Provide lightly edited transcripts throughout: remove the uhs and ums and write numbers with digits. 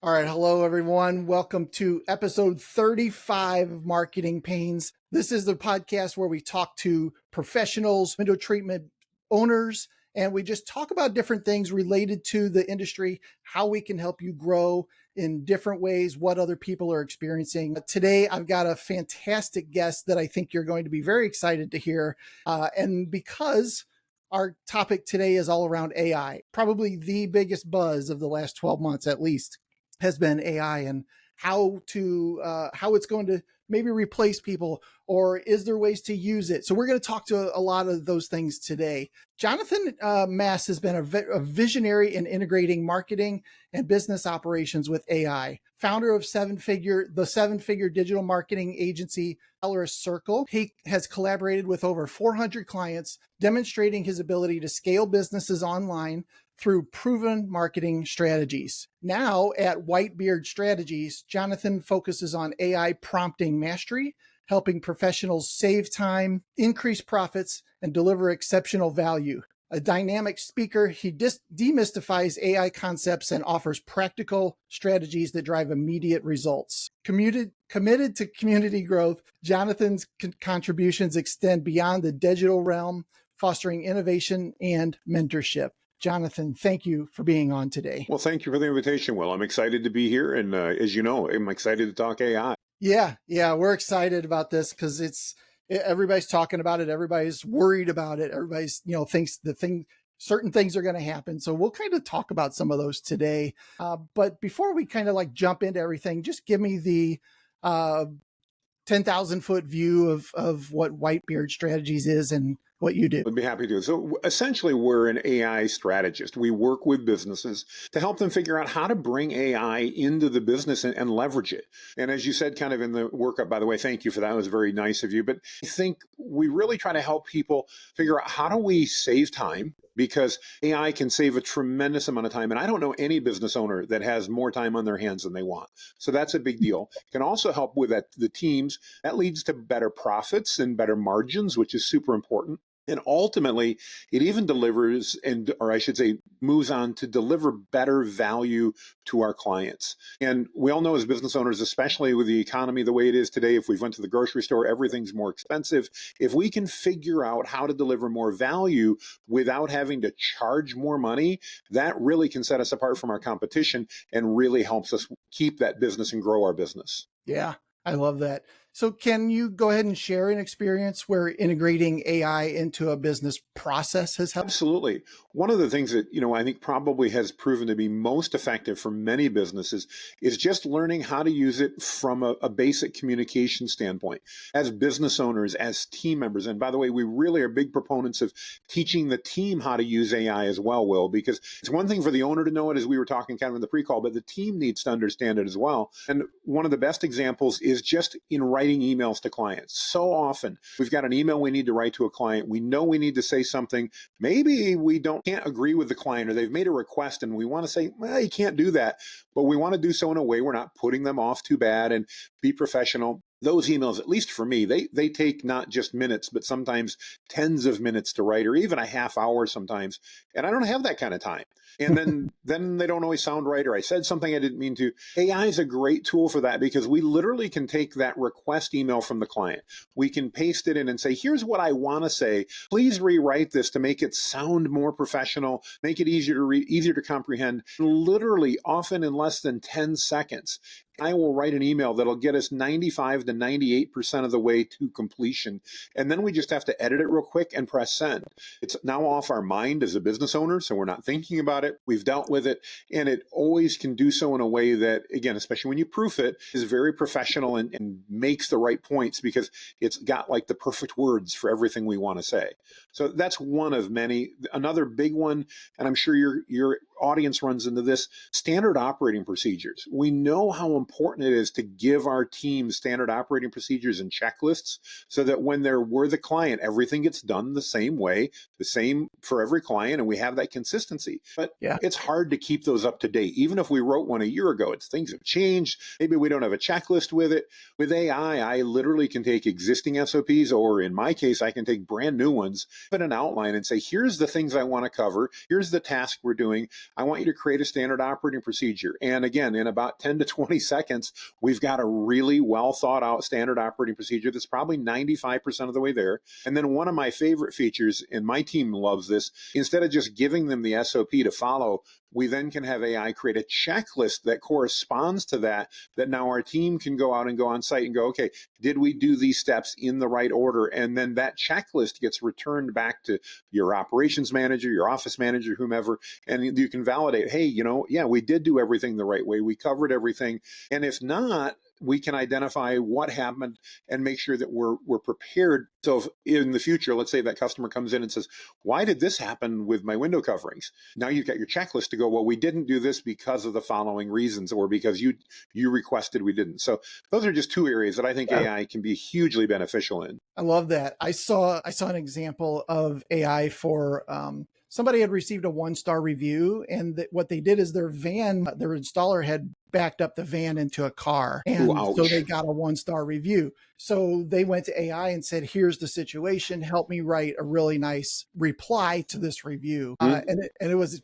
All right. Hello, everyone. Welcome to episode 35 of Marketing Pains. This is the podcast where we talk to professionals, window treatment owners, and we just talk about different things related to the industry, how we can help you grow in different ways, what other people are experiencing. Today, I've got a fantastic guest that I think you're going to be very excited to hear. And because our topic today is all around AI, probably the biggest buzz of the last 12 months at least has been AI and how it's going to maybe replace people, or is there ways to use it? So we're going to talk to a lot of those things today. Jonathan Mast has been a visionary in integrating marketing and business operations with AI. Founder of the seven-figure digital marketing agency 𝗖𝗟𝗔𝗦𝗦. He has collaborated with over 400 clients, demonstrating his ability to scale businesses online through proven marketing strategies. Now at Whitebeard Strategies, Jonathan focuses on AI prompting mastery, helping professionals save time, increase profits, and deliver exceptional value. A dynamic speaker, he demystifies AI concepts and offers practical strategies that drive immediate results. Committed to community growth, Jonathan's contributions extend beyond the digital realm, fostering innovation and mentorship. Jonathan, thank you for being on today. Well, thank you for the invitation, Will. I'm excited to be here. And as you know, I'm excited to talk AI. Yeah, we're excited about this because everybody's talking about it. Everybody's worried about it. Everybody's, thinks certain things are going to happen. So we'll kind of talk about some of those today. But before we kind of jump into everything, just give me the 10,000 foot view of what Whitebeard Strategies is and what you do. I'd be happy to. So essentially, we're an AI strategist. We work with businesses to help them figure out how to bring AI into the business and leverage it. And as you said, kind of in the workup, by the way, thank you for that. It was very nice of you. But I think we really try to help people figure out how do we save time, because AI can save a tremendous amount of time. And I don't know any business owner that has more time on their hands than they want. So that's a big deal. It can also help with the teams. That leads to better profits and better margins, which is super important. And ultimately, it even delivers, or I should say, moves on to deliver better value to our clients. And we all know as business owners, especially with the economy the way it is today, if we went to the grocery store, everything's more expensive. If we can figure out how to deliver more value without having to charge more money, that really can set us apart from our competition and really helps us keep that business and grow our business. Yeah, I love that. So can you go ahead and share an experience where integrating AI into a business process has helped? Absolutely. One of the things that, I think probably has proven to be most effective for many businesses is just learning how to use it from a basic communication standpoint. As business owners, as team members, and by the way, we really are big proponents of teaching the team how to use AI as well, Will, because it's one thing for the owner to know it, as we were talking kind of in the pre-call, but the team needs to understand it as well. And one of the best examples is just in writing emails to clients. So often we've got an email we need to write to a client. We know we need to say something. Maybe we can't agree with the client, or they've made a request and we want to say, well, you can't do that. But we want to do so in a way we're not putting them off too bad and be professional. Those emails, at least for me, they take not just minutes, but sometimes tens of minutes to write, or even a half hour sometimes. And I don't have that kind of time. And then they don't always sound right, or I said something I didn't mean to. AI is a great tool for that, because we literally can take that request email from the client. We can paste it in and say, here's what I want to say. Please rewrite this to make it sound more professional, make it easier to read, easier to comprehend. Literally, often in less than 10 seconds. I will write an email that'll get us 95 to 98% of the way to completion. And then we just have to edit it real quick and press send. It's now off our mind as a business owner, so we're not thinking about it. We've dealt with it, and it always can do so in a way that, again, especially when you proof it, is very professional and makes the right points, because it's got the perfect words for everything we want to say. So that's one of many. Another big one, and I'm sure your audience runs into this, standard operating procedures. We know how important it is to give our team standard operating procedures and checklists, so that when we're the client, everything gets done the same way, the same for every client, and we have that consistency. But It's hard to keep those up to date. Even if we wrote one a year ago, things have changed. Maybe we don't have a checklist with it. With AI, I literally can take existing SOPs, or in my case, I can take brand new ones, put an outline and say, here's the things I want to cover. Here's the task we're doing. I want you to create a standard operating procedure. And again, in about 10 to 20 seconds, we've got a really well thought out standard operating procedure that's probably 95% of the way there. And then one of my favorite features, and my team loves this, instead of just giving them the SOP to follow, we then can have AI create a checklist that corresponds to that now our team can go out and go on site and go, okay, did we do these steps in the right order? And then that checklist gets returned back to your operations manager, your office manager, whomever, and you can validate, hey, yeah, we did do everything the right way. We covered everything. And if not, we can identify what happened and make sure that we're prepared. So if in the future, let's say that customer comes in and says, why did this happen with my window coverings? Now you've got your checklist to go, well, we didn't do this because of the following reasons, or because you requested we didn't. So those are just two areas that I think AI can be hugely beneficial in. I love that. I saw an example of AI for somebody had received a 1-star review, and what they did is their installer had backed up the van into a car, and so they got a 1-star review. So they went to AI and said, here's the situation, help me write a really nice reply to this review. And it was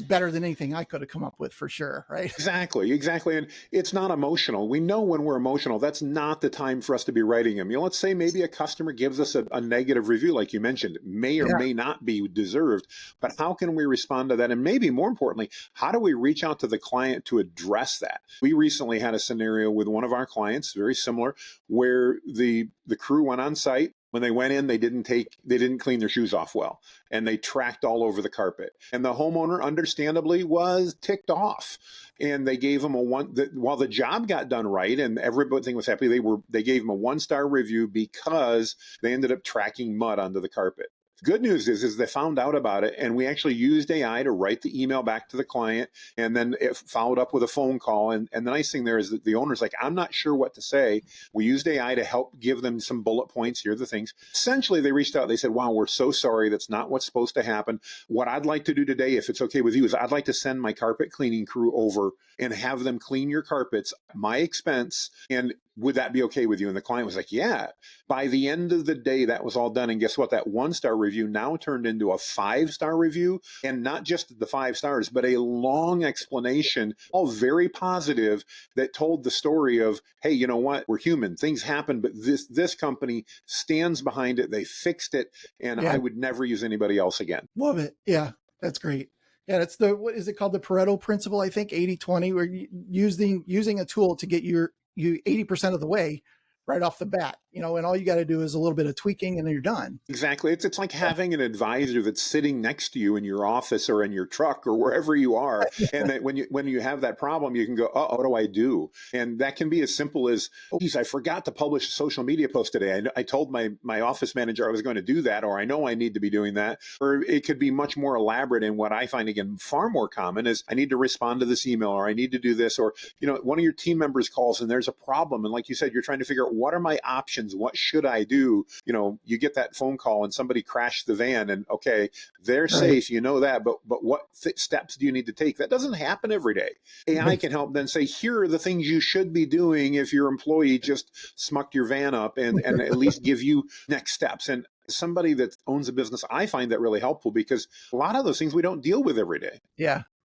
better than anything I could have come up with, for sure, right? Exactly. And it's not emotional. We know when we're emotional, that's not the time for us to be writing them. Let's say maybe a customer gives us a negative review, like you mentioned, may or may not be deserved, but how can we respond to that? And maybe more importantly, how do we reach out to the client to address that? We recently had a scenario with one of our clients, very similar, where the crew went on site. When they went in, they didn't clean their shoes off well, and they tracked all over the carpet. And the homeowner, understandably, was ticked off. And they gave him while the job got done right and everything was happy, they gave him a 1-star review because they ended up tracking mud onto the carpet. Good news is they found out about it, and we actually used AI to write the email back to the client, and then it followed up with a phone call. And the nice thing there is that the owner's like, I'm not sure what to say. We used AI to help give them some bullet points. Here are the things. Essentially, they reached out. They said, wow, we're so sorry. That's not what's supposed to happen. What I'd like to do today, if it's okay with you, is I'd like to send my carpet cleaning crew over and have them clean your carpets, my expense, and would that be okay with you? And the client was like, yeah. By the end of the day, that was all done. And guess what? That 1-star review now turned into a 5-star review. And not just the 5 stars, but a long explanation, all very positive, that told the story of, hey, you know what? We're human. Things happen, but this company stands behind it. They fixed it. And I would never use anybody else again. Love it. Yeah, that's great. Yeah, that's what is it called? The Pareto principle, I think, 80-20, where using a tool to get you 80% of the way right off the bat, and all you got to do is a little bit of tweaking and then you're done. Exactly. It's like having an advisor that's sitting next to you in your office or in your truck or wherever you are. And that when you have that problem, you can go, oh, what do I do? And that can be as simple as, oh, geez, I forgot to publish a social media post today. I told my office manager I was going to do that, or I know I need to be doing that. Or it could be much more elaborate. And what I find, again, far more common is I need to respond to this email, or I need to do this, or, one of your team members calls and there's a problem. And like you said, you're trying to figure out, what are my options? What should I do? You get that phone call and somebody crashed the van, and okay, they're safe, that, but what steps do you need to take? That doesn't happen every day. AI can help then say, here are the things you should be doing if your employee just smucked your van up, and at least give you next steps. And somebody that owns a business, I find that really helpful, because a lot of those things we don't deal with every day.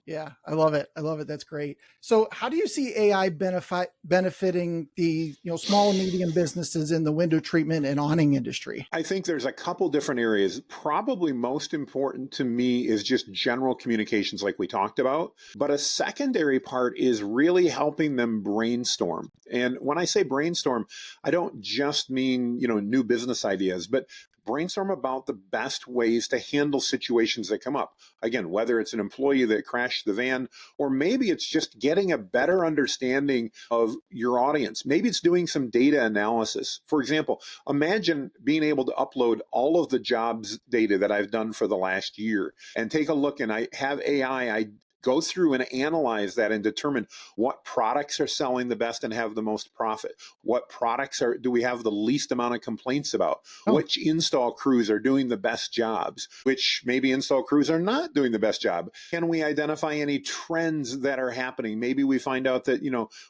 Yeah, I love it. That's great. So how do you see AI benefiting the small and medium businesses in the window treatment and awning industry? I think there's a couple different areas. Probably most important to me is just general communications, like we talked about. But a secondary part is really helping them brainstorm. And when I say brainstorm, I don't just mean new business ideas, but brainstorm about the best ways to handle situations that come up. Again, whether it's an employee that crashed the van, or maybe it's just getting a better understanding of your audience. Maybe it's doing some data analysis. For example, imagine being able to upload all of the jobs data that I've done for the last year and take a look, and I have AI, I go through and analyze that and determine what products are selling the best and have the most profit. What products do we have the least amount of complaints about? Which install crews are doing the best jobs? Which maybe install crews are not doing the best job? Can we identify any trends that are happening? Maybe we find out that,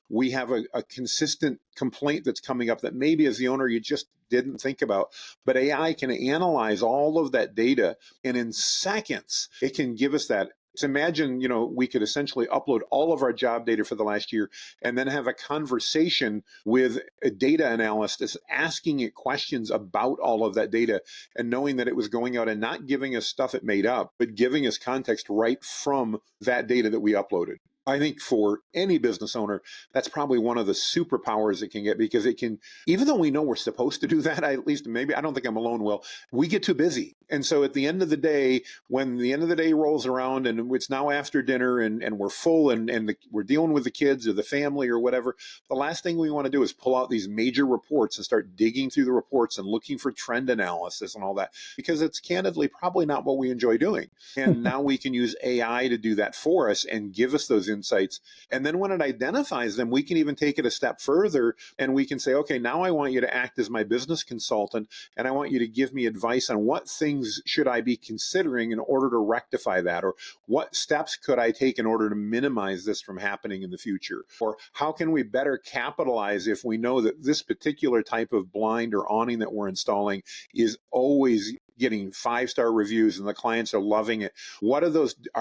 we have a consistent complaint that's coming up that maybe as the owner, you just didn't think about. But AI can analyze all of that data, and in seconds, it can give us that So imagine, we could essentially upload all of our job data for the last year and then have a conversation with a data analyst asking it questions about all of that data and knowing that it was going out and not giving us stuff it made up, but giving us context right from that data that we uploaded. I think for any business owner, that's probably one of the superpowers it can get, because it can, even though we know we're supposed to do that, at least maybe, I don't think I'm alone, Will, we get too busy. And so at the end of the day, when the end of the day rolls around and it's now after dinner and we're full and we're dealing with the kids or the family or whatever, the last thing we want to do is pull out these major reports and start digging through the reports and looking for trend analysis and all that, because it's candidly probably not what we enjoy doing. And now we can use AI to do that for us and give us those insights. And then when it identifies them, we can even take it a step further and we can say, okay, now I want you to act as my business consultant and I want you to give me advice on what things should I be considering in order to rectify that, or what steps could I take in order to minimize this from happening in the future, or how can we better capitalize if we know that this particular type of blind or awning that we're installing is always getting 5-star reviews and the clients are loving it. What are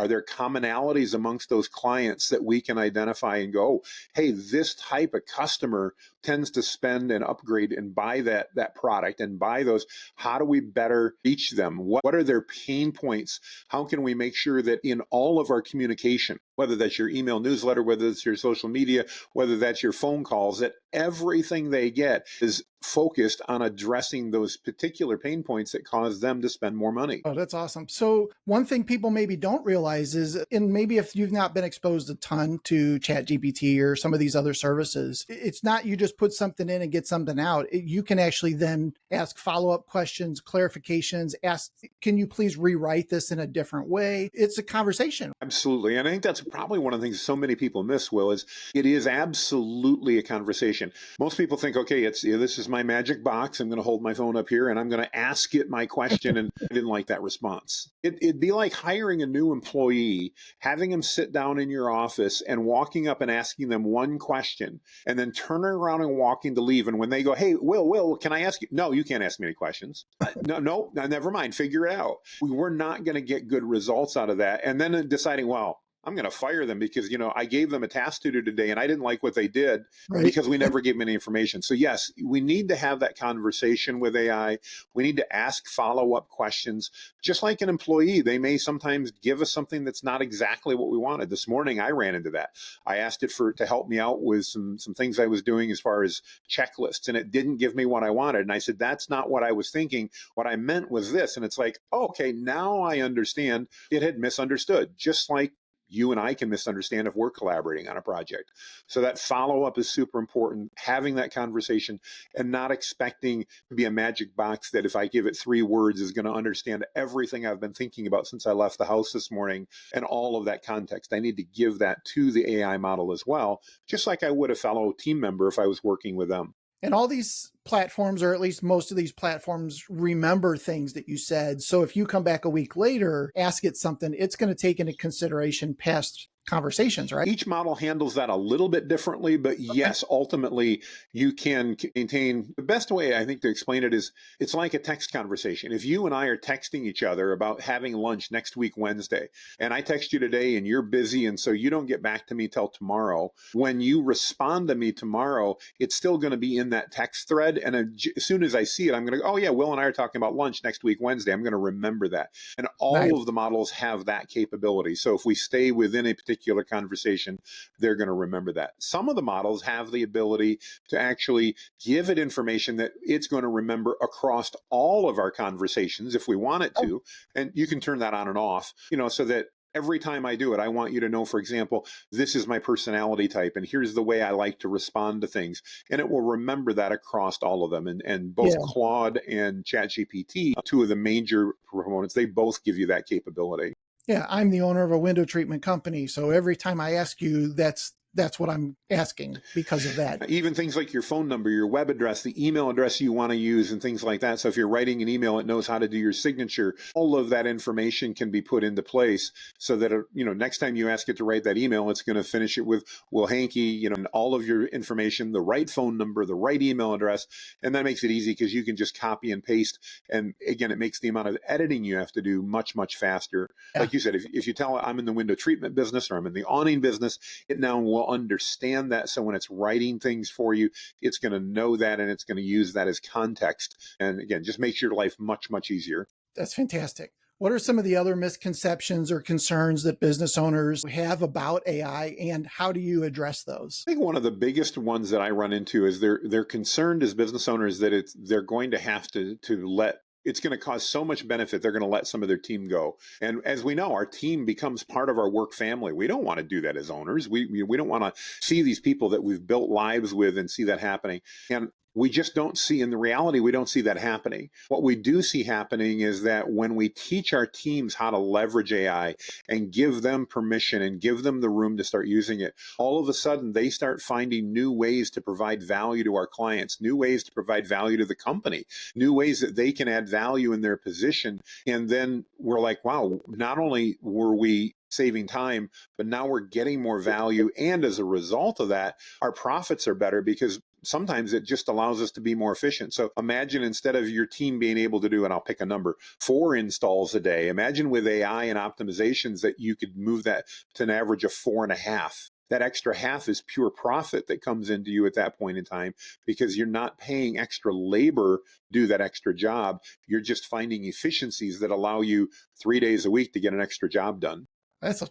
there commonalities amongst those clients that we can identify and go, oh, hey, this type of customer tends to spend and upgrade and buy that product and buy those. How do we better reach them? What are their pain points? How can we make sure that in all of our communication, whether that's your email newsletter, whether it's your social media, whether that's your phone calls, that everything they get is focused on addressing those particular pain points that cause them to spend more money. Oh, that's awesome. So one thing people maybe don't realize is, and maybe if you've not been exposed a ton to ChatGPT or some of these other services, it's not you just put something in and get something out. You can actually then ask follow-up questions, clarifications, ask, can you please rewrite this in a different way? It's a conversation. Absolutely. And I think that's probably one of the things so many people miss, Will, is it is absolutely a conversation. Most people think, okay, this is my magic box. I'm going to hold my phone up here and I'm going to ask it my question. And I didn't like that response. It'd be like hiring a new employee, having them sit down in your office and walking up and asking them one question and then turning around and walking to leave. And when they go, hey, Will, can I ask you? No, you can't ask me any questions. No, never mind. Figure it out. We were not going to get good results out of that. And then deciding, well, I'm going to fire them because, I gave them a task to do today and I didn't like what they did because we never gave them any information. So yes, we need to have that conversation with AI. We need to ask follow-up questions. Just like an employee, they may sometimes give us something that's not exactly what we wanted. This morning, I ran into that. I asked it to help me out with some things I was doing as far as checklists, and it didn't give me what I wanted. And I said, that's not what I was thinking. What I meant was this. And it's like, oh, okay, now I understand. It had misunderstood, just like you and I can misunderstand if we're collaborating on a project. So that follow-up is super important, having that conversation and not expecting to be a magic box that if I give it 3 words is going to understand everything I've been thinking about since I left the house this morning and all of that context. I need to give that to the AI model as well, just like I would a fellow team member if I was working with them. And all these platforms, or at least most of these platforms, remember things that you said. So if you come back a week later, ask it something, it's going to take into consideration past conversations, right? Each model handles that a little bit differently, but yes, ultimately you can maintain. The best way I think to explain it is it's like a text conversation. If you and I are texting each other about having lunch next week, Wednesday, and I text you today and you're busy and so you don't get back to me till tomorrow, when you respond to me tomorrow, it's still going to be in that text thread. And as soon as I see it, I'm going to go, oh yeah, Will and I are talking about lunch next week, Wednesday. I'm going to remember that. And all of the models have that capability. So if we stay within a particular conversation, they're going to remember that. Some of the models have the ability to actually give it information that it's going to remember across all of our conversations if we want it to. And you can turn that on and off, so that every time I do it, I want you to know, for example, this is my personality type, and here's the way I like to respond to things. And it will remember that across all of them. And both Claude and ChatGPT, 2 of the major proponents, they both give you that capability. Yeah, I'm the owner of a window treatment company. So every time I ask you, that's that's what I'm asking because of that. Even things like your phone number, your web address, the email address you want to use, and things like that. So if you're writing an email, it knows how to do your signature. All of that information can be put into place so that, next time you ask it to write that email, it's going to finish it with, well, Hanke, and all of your information, the right phone number, the right email address. And that makes it easy because you can just copy and paste. And again, it makes the amount of editing you have to do much, much faster. Yeah. Like you said, if you tell it I'm in the window treatment business or I'm in the awning business, it now will understand that. So when it's writing things for you, it's going to know that and it's going to use that as context. And again, just makes your life much, much easier. That's fantastic. What are some of the other misconceptions or concerns that business owners have about AI, and how do you address those? I think one of the biggest ones that I run into is they're concerned as business owners that they're going to have to let it's going to cause so much benefit, they're going to let some of their team go. And as we know, our team becomes part of our work family. We don't want to do that as owners. We don't want to see these people that we've built lives with and see that happening. And we just don't see, in the reality, we don't see that happening. What we do see happening is that when we teach our teams how to leverage AI and give them permission and give them the room to start using it, all of a sudden they start finding new ways to provide value to our clients, new ways to provide value to the company, new ways that they can add value in their position. And then we're like, wow, not only were we saving time, but now we're getting more value. And as a result of that, our profits are better because sometimes it just allows us to be more efficient. So imagine instead of your team being able to do, and I'll pick a number, 4 installs a day, imagine with AI and optimizations that you could move that to an average of 4.5. That extra half is pure profit that comes into you at that point in time because you're not paying extra labor to do that extra job. You're just finding efficiencies that allow you 3 days a week to get an extra job done.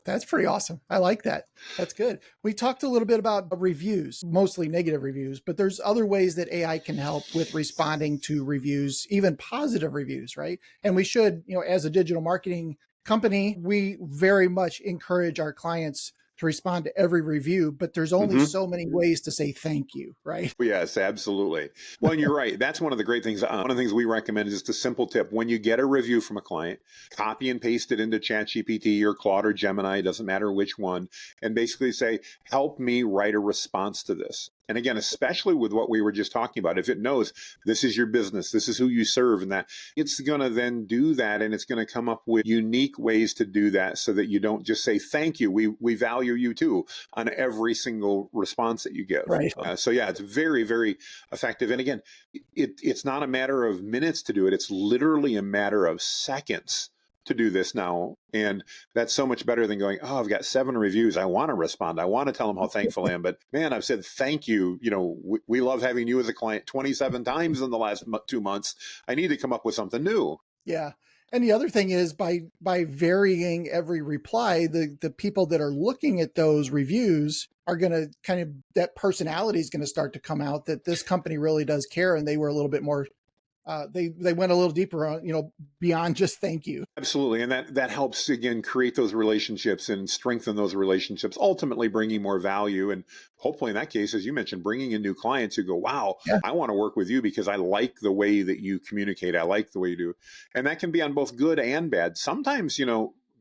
That's pretty awesome. I like that. That's good. We talked a little bit about reviews, mostly negative reviews, but there's other ways that AI can help with responding to reviews, even positive reviews, right? And we should, as a digital marketing company, we very much encourage our clients to respond to every review, but there's only so many ways to say thank you, right? Yes, absolutely. Well, and you're right. That's one of the great things. One of the things we recommend is just a simple tip. When you get a review from a client, copy and paste it into ChatGPT or Claude or Gemini, doesn't matter which one, and basically say, help me write a response to this. And again, especially with what we were just talking about, if it knows this is your business, this is who you serve, and that, it's going to then do that, and it's going to come up with unique ways to do that so that you don't just say, thank you, we value you too, on every single response that you give. Right. So yeah, it's very, very effective. And again, it's not a matter of minutes to do it. It's literally a matter of seconds to do this now. And that's so much better than going, oh, I've got 7 reviews. I want to respond. I want to tell them how thankful I am. But man, I've said, thank you. We love having you as a client 27 times in the last 2 months. I need to come up with something new. Yeah. And the other thing is by varying every reply, the people that are looking at those reviews are going to kind of, that personality is going to start to come out, that this company really does care. And they were a little bit more they went a little deeper on, beyond just thank you. Absolutely. And that helps, again, create those relationships and strengthen those relationships, ultimately bringing more value. And hopefully in that case, as you mentioned, bringing in new clients who go, wow, Yeah. I want to work with you because I like the way that you communicate. I like the way you do. And that can be on both good and bad. Sometimes,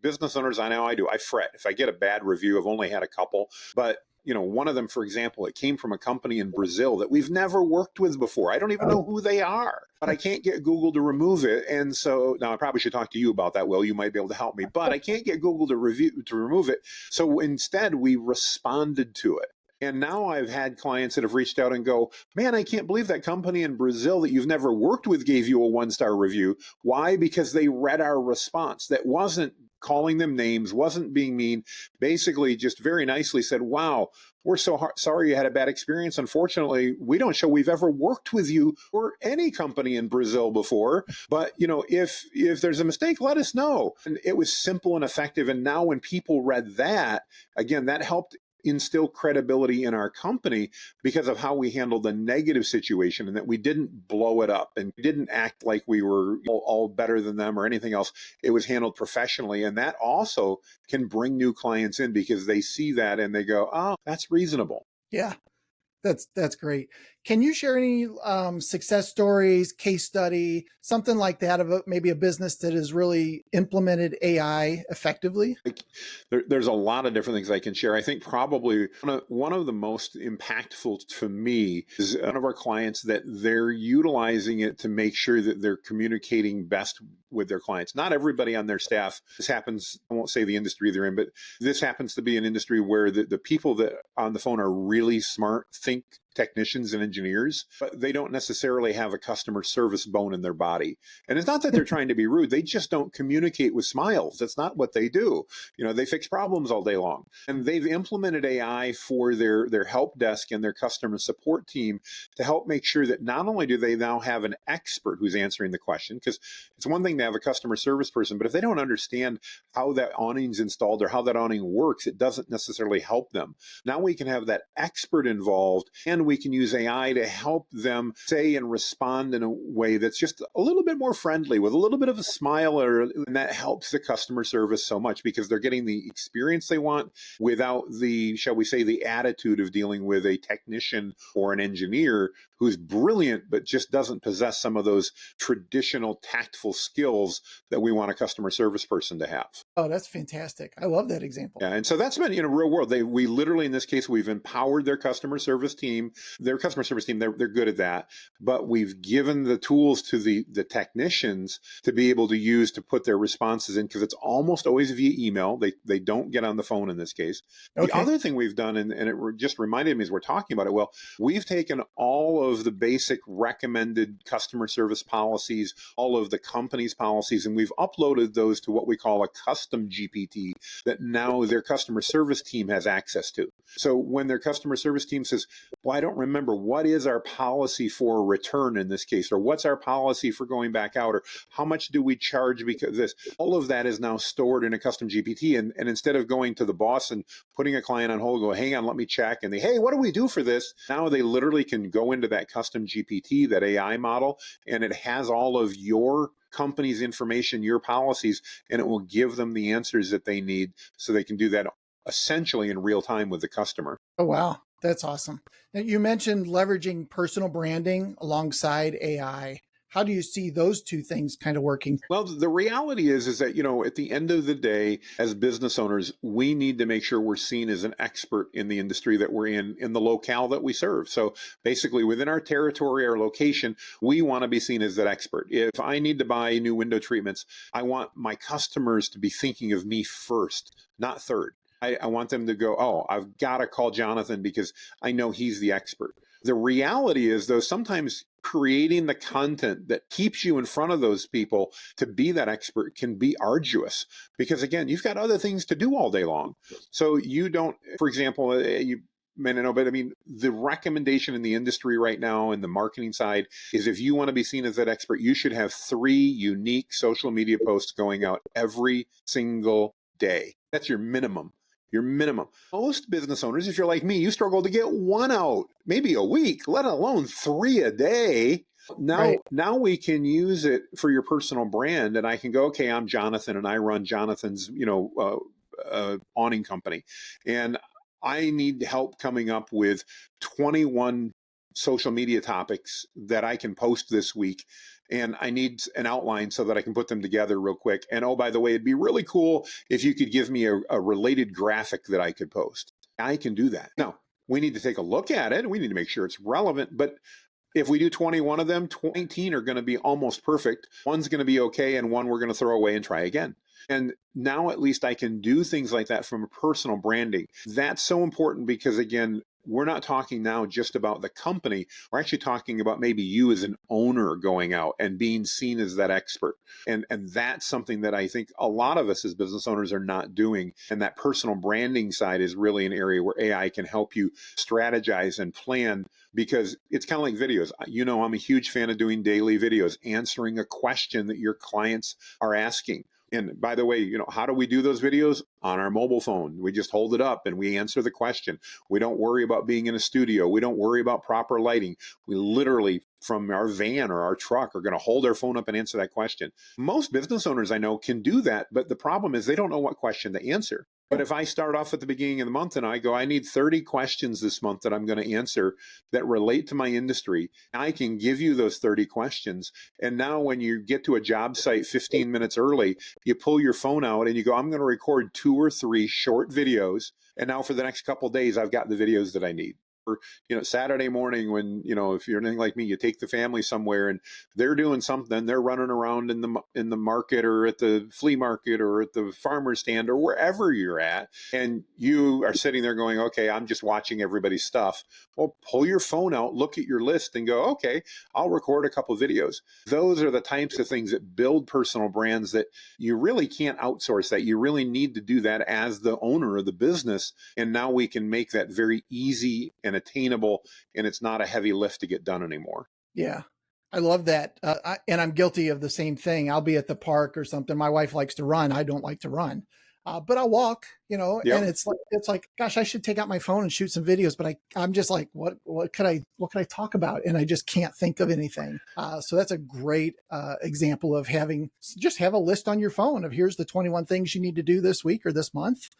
business owners, I know I do, I fret. If I get a bad review, I've only had a couple, but one of them, for example, it came from a company in Brazil that we've never worked with before. I don't even know who they are, but I can't get Google to remove it. And so now I probably should talk to you about that, Will. You might be able to help me, but I can't get Google to remove it. So instead, we responded to it. And now I've had clients that have reached out and go, man, I can't believe that company in Brazil that you've never worked with gave you a 1-star review. Why? Because they read our response. That wasn't calling them names, wasn't being mean, basically just very nicely said, wow, we're so sorry you had a bad experience. Unfortunately, we don't show we've ever worked with you or any company in Brazil before. But, if there's a mistake, let us know. And it was simple and effective. And now when people read that, again, that helped instill credibility in our company because of how we handled the negative situation, and that we didn't blow it up and didn't act like we were all better than them or anything else. It was handled professionally. And that also can bring new clients in because they see that and they go, oh, that's reasonable. Yeah. That's great. Can you share any success stories, case study, something like that of maybe a business that has really implemented AI effectively? There's a lot of different things I can share. I think probably one of the most impactful to me is one of our clients that they're utilizing it to make sure that they're communicating best with their clients. Not everybody on their staff, this happens, I won't say the industry they're in, but this happens to be an industry where the people that on the phone are really smart, think technicians and engineers, but they don't necessarily have a customer service bone in their body. And it's not that they're trying to be rude. They just don't communicate with smiles. That's not what they do. They fix problems all day long. And they've implemented AI for their help desk and their customer support team to help make sure that not only do they now have an expert who's answering the question, because it's one thing to have a customer service person, but if they don't understand how that awning's installed or how that awning works, it doesn't necessarily help them. Now we can have that expert involved, and we can use AI to help them say and respond in a way that's just a little bit more friendly with a little bit of a smile, and that helps the customer service so much because they're getting the experience they want without the, shall we say, the attitude of dealing with a technician or an engineer who's brilliant but just doesn't possess some of those traditional tactful skills that we want a customer service person to have. Oh, that's fantastic. I love that example. Yeah, and so that's been, real world. We literally, in this case, we've empowered their customer service team. They're good at that. But we've given the tools to the technicians to be able to use to put their responses in, because it's almost always via email. They don't get on the phone in this case. Okay. The other thing we've done, and it just reminded me as we're talking about it, well, we've taken all of the basic recommended customer service policies, all of the company's policies, and we've uploaded those to what we call a custom GPT that now their customer service team has access to. So when their customer service team says, well, I don't remember, what is our policy for return in this case? Or what's our policy for going back out? Or how much do we charge because of this? All of that is now stored in a custom GPT. And instead of going to the boss and putting a client on hold, go, hang on, let me check. And hey, what do we do for this? Now they literally can go into that custom GPT, that AI model, and it has all of your company's information, your policies, and it will give them the answers that they need so they can do that essentially in real time with the customer. Oh, wow. That's awesome. Now, you mentioned leveraging personal branding alongside AI. How do you see those two things kind of working? Well, the reality is that, at the end of the day, as business owners, we need to make sure we're seen as an expert in the industry that we're in the locale that we serve. So basically within our territory, our location, we want to be seen as that expert. If I need to buy new window treatments, I want my customers to be thinking of me first, not third. I want them to go, oh, I've got to call Jonathan because I know he's the expert. The reality is, though, sometimes creating the content that keeps you in front of those people to be that expert can be arduous because, again, you've got other things to do all day long. So you don't, for example, you may not know, but I mean, the recommendation in the industry right now in the marketing side is if you want to be seen as that expert, you should have 3 unique social media posts going out every single day. That's your minimum. Your minimum. Most business owners, if you're like me, you struggle to get 1 out, maybe a week, let alone 3 a day. Now we can use it for your personal brand, and I can go, okay, I'm Jonathan, and I run Jonathan's, awning company, and I need help coming up with 21 social media topics that I can post this week. And I need an outline so that I can put them together real quick. And oh, by the way, it'd be really cool if you could give me a related graphic that I could post. I can do that. Now, we need to take a look at it. We need to make sure it's relevant. But if we do 21 of them, 19 are going to be almost perfect. One's going to be okay, and one we're going to throw away and try again. And now at least I can do things like that from a personal branding. That's so important because, again, we're not talking now just about the company. We're actually talking about maybe you as an owner going out and being seen as that expert. And that's something that I think a lot of us as business owners are not doing. And that personal branding side is really an area where AI can help you strategize and plan, because it's kind of like videos. I'm a huge fan of doing daily videos, answering a question that your clients are asking. And by the way, how do we do those videos? On our mobile phone. We just hold it up and we answer the question. We don't worry about being in a studio. We don't worry about proper lighting. We literally, from our van or our truck, are going to hold our phone up and answer that question. Most business owners I know can do that, but the problem is they don't know what question to answer. But if I start off at the beginning of the month and I go, I need 30 questions this month that I'm going to answer that relate to my industry, I can give you those 30 questions. And now when you get to a job site 15 minutes early, you pull your phone out and you go, I'm going to record 2 or 3 short videos. And now for the next couple of days, I've got the videos that I need. Or, Saturday morning when, if you're anything like me, you take the family somewhere and they're doing something, they're running around in the market or at the flea market or at the farmer's stand or wherever you're at, and you are sitting there going, okay, I'm just watching everybody's stuff. Well, pull your phone out, look at your list and go, okay, I'll record a couple of videos. Those are the types of things that build personal brands that you really can't outsource that. You really need to do that as the owner of the business. And now we can make that very easy and attainable, and it's not a heavy lift to get done anymore. Yeah. I love that. And I'm guilty of the same thing. I'll be at the park or something. My wife likes to run. I don't like to run. But I'll walk, Yep. and it's like, gosh, I should take out my phone and shoot some videos, but I'm just like, what could I talk about? And I just can't think of anything. So that's a great example of just have a list on your phone of here's the 21 things you need to do this week or this month.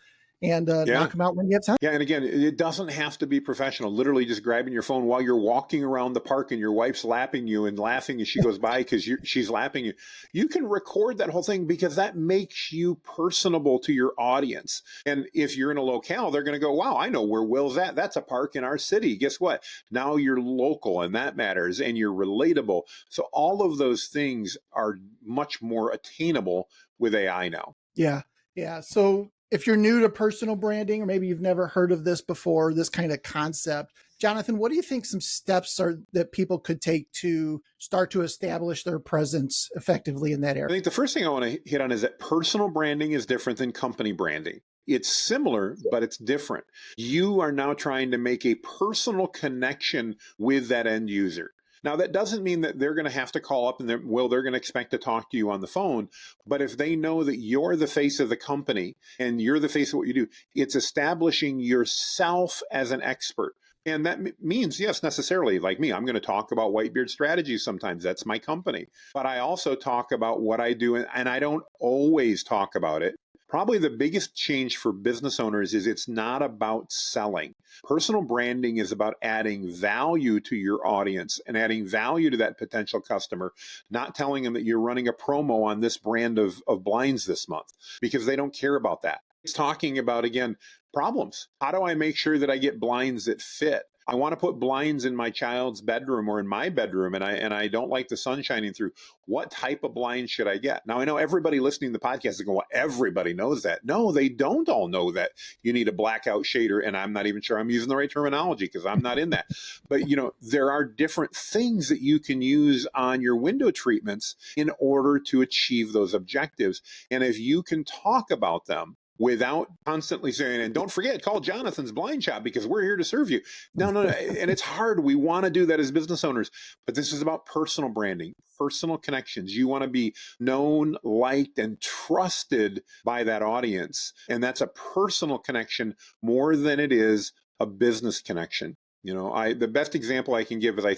And knock them out when you have time. Yeah, and again, it doesn't have to be professional. Literally just grabbing your phone while you're walking around the park and your wife's lapping you and laughing as she goes by because she's lapping you. You can record that whole thing because that makes you personable to your audience. And if you're in a locale, they're going to go, wow, I know where Will's at. That's a park in our city. Guess what? Now you're local and that matters and you're relatable. So all of those things are much more attainable with AI now. Yeah. Yeah. So if you're new to personal branding, or maybe you've never heard of this before, this kind of concept, Jonathan, what do you think some steps are that people could take to start to establish their presence effectively in that area? I think the first thing I want to hit on is that personal branding is different than company branding. It's similar, but it's different. You are now trying to make a personal connection with that end user. Now, that doesn't mean that they're going to have to call up and they're going to expect to talk to you on the phone. But if they know that you're the face of the company and you're the face of what you do, it's establishing yourself as an expert. And that means, yes, necessarily, like me, I'm going to talk about Whitebeard Strategies sometimes. That's my company. But I also talk about what I do, and I don't always talk about it. Probably the biggest change for business owners is it's not about selling. Personal branding is about adding value to your audience and adding value to that potential customer, not telling them that you're running a promo on this brand of blinds this month because they don't care about that. It's talking about, again, problems. How do I make sure that I get blinds that fit? I want to put blinds in my child's bedroom or in my bedroom, and I don't like the sun shining through. What type of blinds should I get? Now, I know everybody listening to the podcast is going, well, everybody knows that. No, they don't all know that. You need a blackout shader, and I'm not even sure I'm using the right terminology because I'm not in that. But, there are different things that you can use on your window treatments in order to achieve those objectives. And if you can talk about them, without constantly saying, and don't forget, call Jonathan's Blind Shop because we're here to serve you. No. And it's hard. We want to do that as business owners, but this is about personal branding, personal connections. You want to be known, liked, and trusted by that audience. And that's a personal connection more than it is a business connection. The best example I can give is I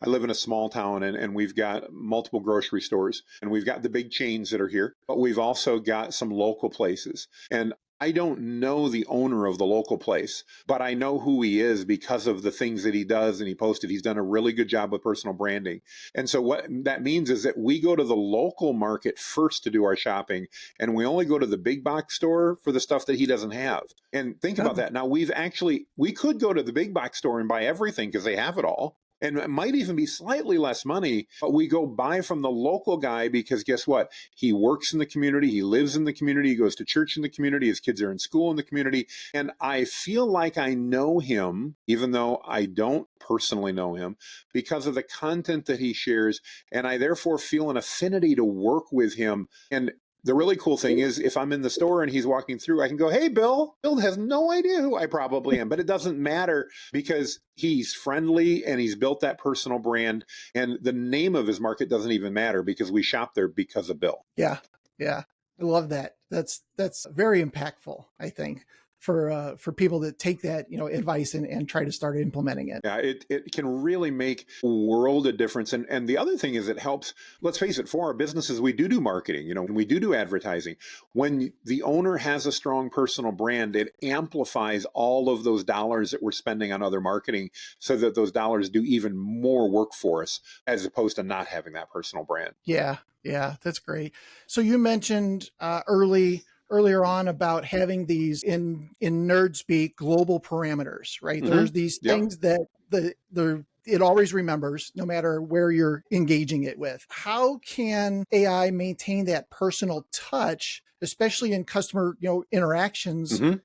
live in a small town and we've got multiple grocery stores and we've got the big chains that are here, but we've also got some local places. And I don't know the owner of the local place, but I know who he is because of the things that he does and he posted. He's done a really good job with personal branding. And so what that means is that we go to the local market first to do our shopping, and we only go to the big box store for the stuff that he doesn't have. And think about that. Now, we could go to the big box store and buy everything because they have it all. And it might even be slightly less money, but we go buy from the local guy because guess what? He works in the community. He lives in the community. He goes to church in the community. His kids are in school in the community. And I feel like I know him, even though I don't personally know him, because of the content that he shares. And I therefore feel an affinity to work with him. And the really cool thing is if I'm in the store and he's walking through, I can go, hey, Bill. Bill has no idea who I probably am, but it doesn't matter because he's friendly and he's built that personal brand. And the name of his market doesn't even matter because we shop there because of Bill. Yeah. Yeah. I love that. That's very impactful, I think. for people that take that, advice and try to start implementing it. Yeah, it can really make a world of difference. And the other thing is it helps, let's face it, for our businesses, we do marketing, we do advertising. When the owner has a strong personal brand, it amplifies all of those dollars that we're spending on other marketing so that those dollars do even more work for us as opposed to not having that personal brand. Yeah, that's great. So you mentioned earlier on about having these in nerd speak global parameters, right? Mm-hmm. There's these Yep. things that it always remembers no matter where you're engaging it with. How can AI maintain that personal touch, especially in customer, interactions, Mm-hmm.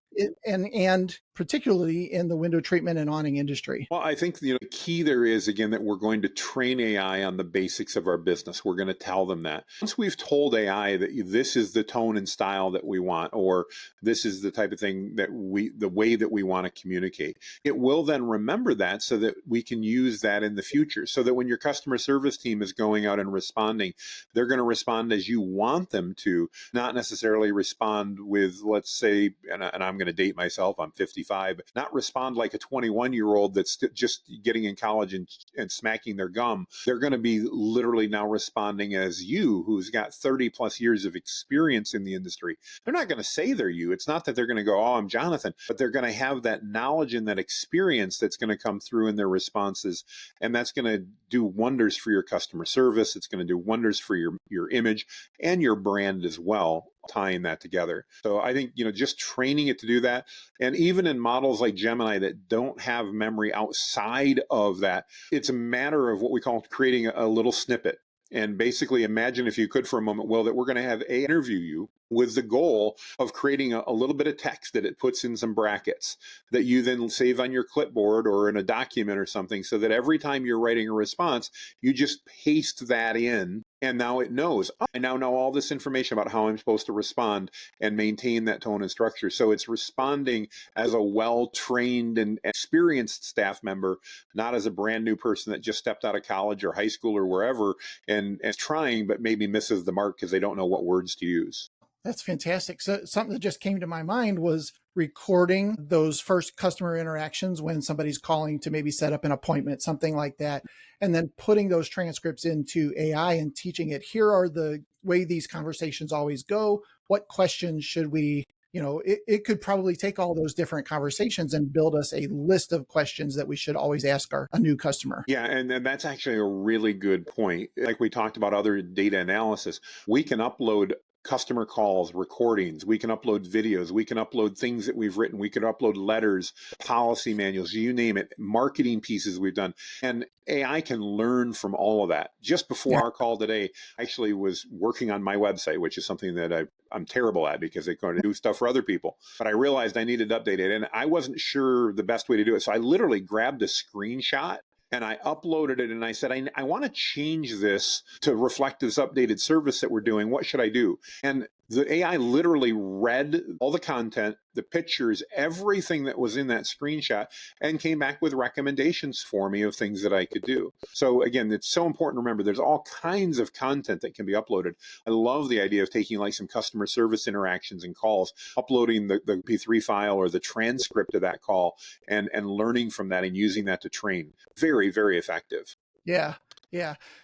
and particularly in the window treatment and awning industry? Well, I think the key there is, again, that we're going to train AI on the basics of our business. We're going to tell them that. Once we've told AI that this is the tone and style that we want, or this is the type of thing that the way that we want to communicate, it will then remember that so that we can use that in the future. So that when your customer service team is going out and responding, they're going to respond as you want them to, not necessarily respond with, let's say, and I'm going to date myself, I'm 55, not respond like a 21-year-old that's just getting in college and smacking their gum. They're going to be literally now responding as you, who's got 30 plus years of experience in the industry. They're not going to say they're you. It's not that they're going to go, oh, I'm Jonathan, but they're going to have that knowledge and that experience that's going to come through in their responses. And that's going to do wonders for your customer service. It's going to do wonders for your image and your brand as well, tying that together. So I think, just training it to do that. And even in models like Gemini that don't have memory outside of that, it's a matter of what we call creating a little snippet. And basically imagine, if you could for a moment, Will, that we're going to have AI interview you with the goal of creating a little bit of text that it puts in some brackets that you then save on your clipboard or in a document or something, so that every time you're writing a response, you just paste that in. And now it knows, I now know all this information about how I'm supposed to respond and maintain that tone and structure. So it's responding as a well-trained and experienced staff member, not as a brand new person that just stepped out of college or high school or wherever and trying, but maybe misses the mark because they don't know what words to use. That's fantastic. So something that just came to my mind was recording those first customer interactions when somebody's calling to maybe set up an appointment, something like that, and then putting those transcripts into AI and teaching it, here are the way these conversations always go. What questions should we, it could probably take all those different conversations and build us a list of questions that we should always ask a new customer. Yeah, and that's actually a really good point. Like we talked about other data analysis, we can upload customer calls, recordings, we can upload videos, we can upload things that we've written, we can upload letters, policy manuals, you name it, marketing pieces we've done. And AI can learn from all of that. Just before our call today, I actually was working on my website, which is something that I'm terrible at because they kind of do stuff for other people. But I realized I needed to update it, and I wasn't sure the best way to do it. So I literally grabbed a screenshot and I uploaded it, and I said, I want to change this to reflect this updated service that we're doing. What should I do? And the AI literally read all the content, the pictures, everything that was in that screenshot, and came back with recommendations for me of things that I could do. So again, it's so important to remember there's all kinds of content that can be uploaded. I love the idea of taking like some customer service interactions and calls, uploading the MP3 file or the transcript of that call, and learning from that and using that to train. Very, very effective. Yeah.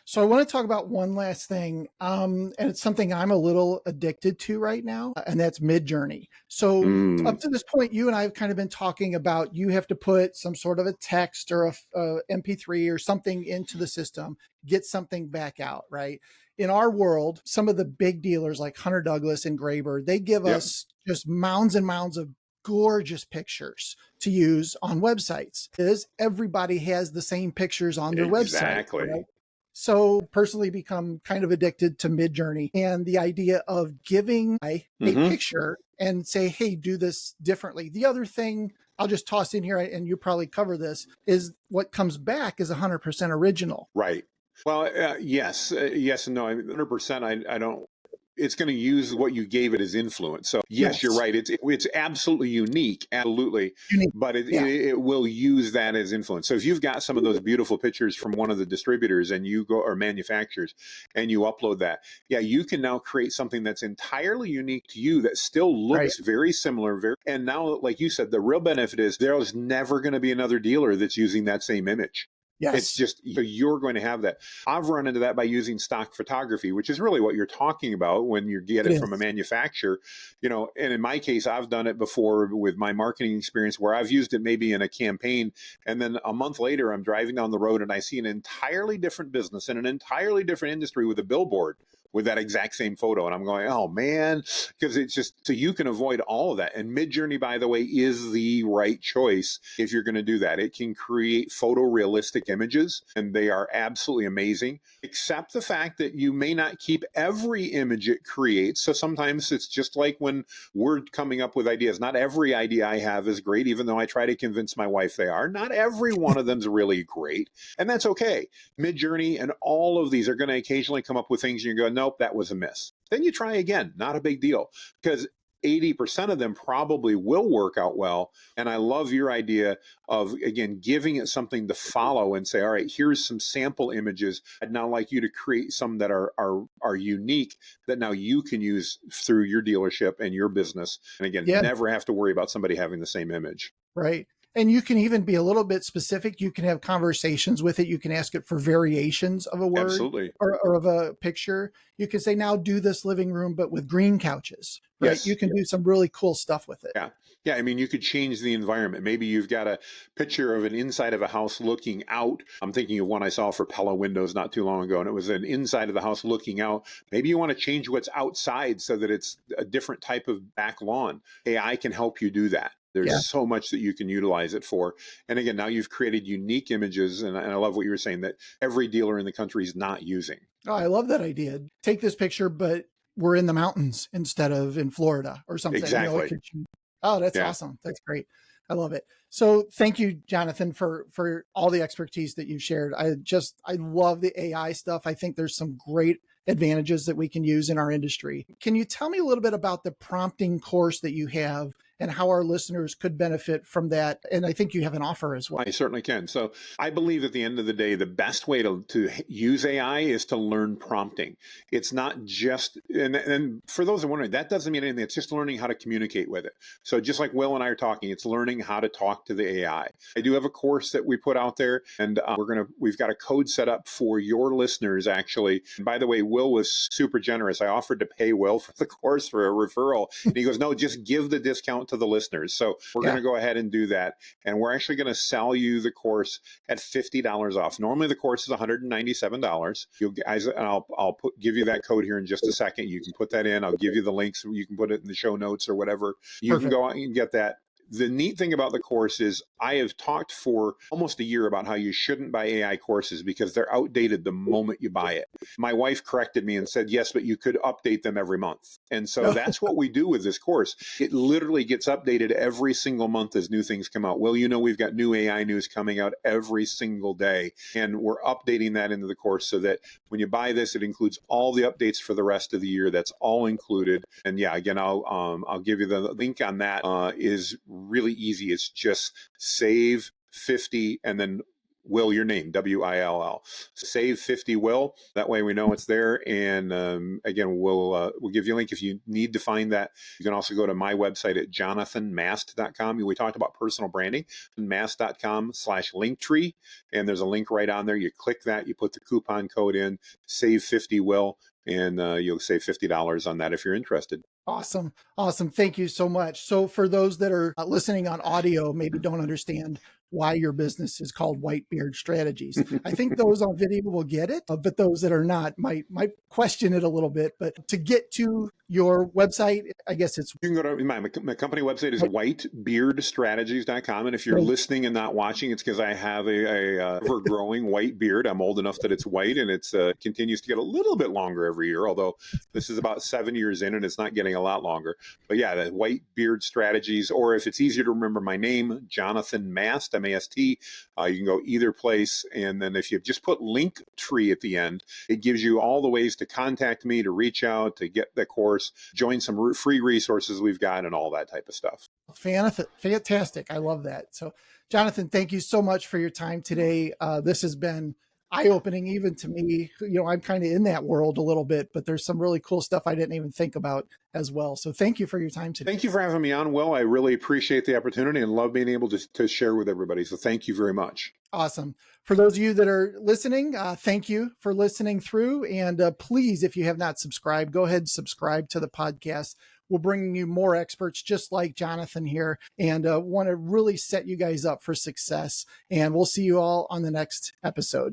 So I want to talk about one last thing. And it's something I'm a little addicted to right now, and that's Midjourney. So up to this point, you and I have kind of been talking about, you have to put some sort of a text or a MP3 or something into the system, get something back out, right? In our world, some of the big dealers like Hunter Douglas and Graber, they give us just mounds and mounds of gorgeous pictures to use on websites, because everybody has the same pictures on their website. Right? So personally become kind of addicted to Midjourney and the idea of giving a picture and say, hey, do this differently. The other thing I'll just toss in here, and you probably cover this, is what comes back is 100% original. Right. Well, yes and no. 100%. I don't it's going to use what you gave it as influence. So yes, you're right. It's absolutely unique, absolutely, but it will use that as influence. So if you've got some of those beautiful pictures from one of the distributors and you go, or manufacturers, and you upload that, you can now create something that's entirely unique to you that still looks very similar. And now, like you said, the real benefit is there's never going to be another dealer that's using that same image. Yes. It's just, you're going to have that. I've run into that by using stock photography, which is really what you're talking about when you get it from a manufacturer, and in my case, I've done it before with my marketing experience where I've used it maybe in a campaign. And then a month later, I'm driving down the road and I see an entirely different business in an entirely different industry with a billboard with that exact same photo. And I'm going, oh man, because it's just, so you can avoid all of that. And Midjourney, by the way, is the right choice if you're going to do that. It can create photorealistic images and they are absolutely amazing, except the fact that you may not keep every image it creates. So sometimes it's just like when we're coming up with ideas, not every idea I have is great, even though I try to convince my wife they are. Not every one of them's really great. And that's okay. Midjourney and all of these are going to occasionally come up with things and you go, nope, that was a miss. Then you try again, not a big deal, because 80% of them probably will work out well. And I love your idea of, again, giving it something to follow and say, all right, here's some sample images. I'd now like you to create some that are unique that now you can use through your dealership and your business. And again, never have to worry about somebody having the same image. Right. And you can even be a little bit specific. You can have conversations with it. You can ask it for variations of a word or of a picture. You can say, now do this living room, but with green couches. Right. Yes. You can do some really cool stuff with it. Yeah. Yeah. I mean, you could change the environment. Maybe you've got a picture of an inside of a house looking out. I'm thinking of one I saw for Pella Windows not too long ago, and it was an inside of the house looking out. Maybe you want to change what's outside so that it's a different type of back lawn. AI can help you do that. There's so much that you can utilize it for. And again, now you've created unique images. And I love what you were saying, that every dealer in the country is not using. Oh, I love that idea. Take this picture, but we're in the mountains instead of in Florida or something. Exactly. Oh, that's awesome. That's great. I love it. So thank you, Jonathan, for all the expertise that you've shared. I love the AI stuff. I think there's some great advantages that we can use in our industry. Can you tell me a little bit about the prompting course that you have and how our listeners could benefit from that? And I think you have an offer as well. I certainly can. So I believe at the end of the day, the best way to use AI is to learn prompting. It's not just, and for those who are wondering, that doesn't mean anything. It's just learning how to communicate with it. So just like Will and I are talking, it's learning how to talk to the AI. I do have a course that we put out there, and we've got a code set up for your listeners, actually. And by the way, Will was super generous. I offered to pay Will for the course for a referral. And he goes, no, just give the discount to the listeners. So we're going to go ahead and do that. And we're actually going to sell you the course at $50 off. Normally the course is $197. You guys, and I'll give you that code here in just a second. You can put that in. I'll give you the links. You can put it in the show notes or whatever. You can go out and get that. The neat thing about the course is I have talked for almost a year about how you shouldn't buy AI courses because they're outdated the moment you buy it. My wife corrected me and said, yes, but you could update them every month. And so that's what we do with this course. It literally gets updated every single month as new things come out. Well, we've got new AI news coming out every single day, and we're updating that into the course so that when you buy this, it includes all the updates for the rest of the year. That's all included. And again, I'll give you the link on that. Is really easy. It's just save 50 and then Will, your name, WILL. Save 50 Will. That way we know it's there. And again, we'll give you a link if you need to find that. You can also go to my website at jonathanmast.com. We talked about personal branding, mast.com/linktree. And there's a link right on there. You click that, you put the coupon code in, save 50 Will, and you'll save $50 on that if you're interested. Awesome. Thank you so much. So for those that are listening on audio, maybe don't understand why your business is called Whitebeard Strategies. I think those on video will get it, but those that are not might question it a little bit. But to get to your website, I guess it's... You can go to my company website is whitebeardstrategies.com. And if you're listening and not watching, it's because I have a ever-growing white beard. I'm old enough that it's white, and it continues to get a little bit longer every year, although this is about 7 years in and it's not getting a lot longer. But yeah, the Whitebeard Strategies, or if it's easier to remember my name, Jonathan Mast, Mast. You can go either place. And then if you just put Linktree at the end, it gives you all the ways to contact me, to reach out, to get the course, join some free resources we've got, and all that type of stuff. Fantastic. I love that. So, Jonathan, thank you so much for your time today. This has been eye-opening even to me. I'm kind of in that world a little bit, but there's some really cool stuff I didn't even think about as well. So thank you for your time today. Thank you for having me on, Will. I really appreciate the opportunity and love being able to share with everybody. So thank you very much. Awesome. For those of you that are listening, thank you for listening through. And please, if you have not subscribed, go ahead and subscribe to the podcast. We're bringing you more experts just like Jonathan here, and want to really set you guys up for success. And we'll see you all on the next episode.